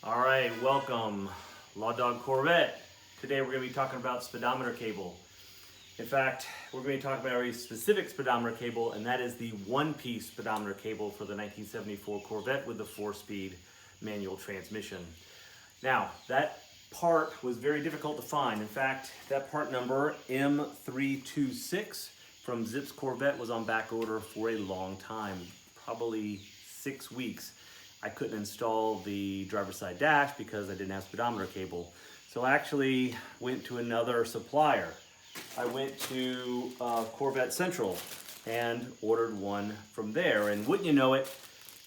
All right, welcome, Law Dog Corvette. Today we're going to be talking about speedometer cable. In fact, we're going to be talking about a specific speedometer cable, and that is the one-piece speedometer cable for the 1974 Corvette with the 4-speed manual transmission. Now, that part was very difficult to find. In fact, that part number M326 from Zip's Corvette was on back order for a long time, probably 6 weeks. I couldn't install the driver's side dash because I didn't have speedometer cable. So I actually went to another supplier. I went to Corvette Central and ordered one from there. And wouldn't you know it,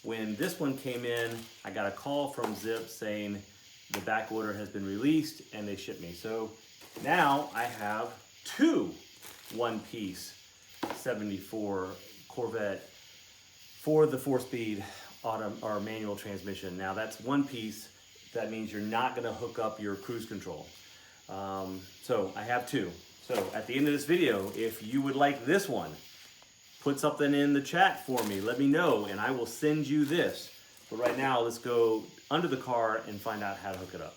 when this one came in, I got a call from Zip saying the back order has been released and they shipped me. So now I have two one-piece 74 Corvette for the 4-speed or manual transmission. Now that's one piece. That means you're not going to hook up your cruise control. So I have two. So at the end of this video, if you would like this one, put something in the chat for me. Let me know and I will send you this. But right now, let's go under the car and find out how to hook it up.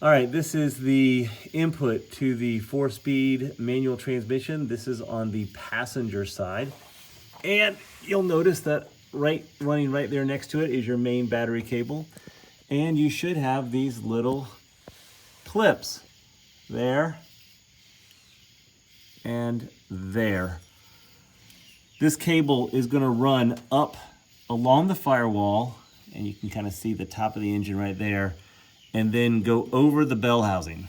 All right, this is the input to the 4-speed manual transmission. This is on the passenger side. And you'll notice that running right there next to it is your main battery cable. And you should have these little clips there and there. This cable is going to run up along the firewall, and you can kind of see the top of the engine right there, and then go over the bell housing.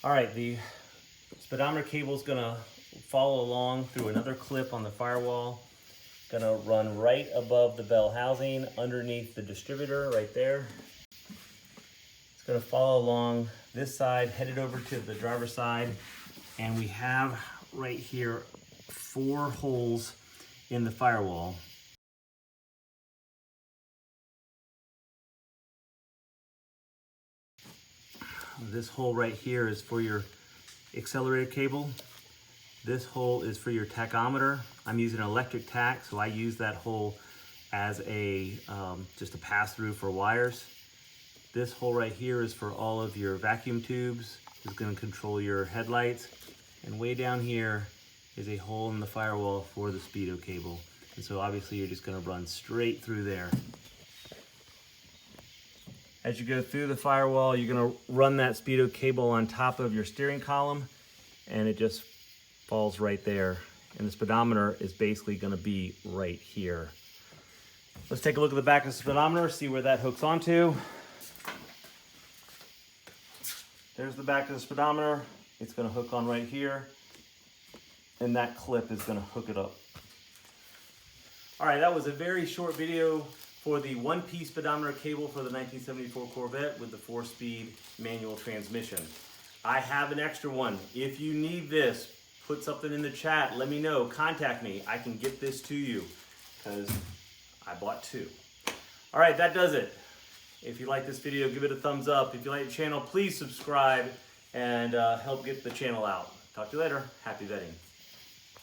All right, the speedometer cable is going to follow along through another clip on the firewall. Gonna run right above the bell housing, underneath the distributor right there. It's gonna follow along this side, headed over to the driver's side, and we have right here 4 holes in the firewall. This hole right here is for your accelerator cable. This hole is for your tachometer. I'm using an electric tach, so I use that hole as a just a pass-through for wires. This hole right here is for all of your vacuum tubes. It's going to control your headlights. And way down here is a hole in the firewall for the Speedo cable. And so obviously you're just going to run straight through there. As you go through the firewall, you're going to run that Speedo cable on top of your steering column, and it just falls right there. And the speedometer is basically going to be right here. Let's take a look at the back of the speedometer, see where that hooks onto. There's the back of the speedometer. It's going to hook on right here, and that clip is going to hook it up. All right, that was a very short video for the one-piece speedometer cable for the 1974 Corvette with the 4-speed manual transmission. I have an extra one. If you need this, put something in the chat. Let me know. Contact me. I can get this to you because I bought 2. All right, that does it. If you like this video, give it a thumbs up. If you like the channel, please subscribe and help get the channel out. Talk to you later. Happy vetting.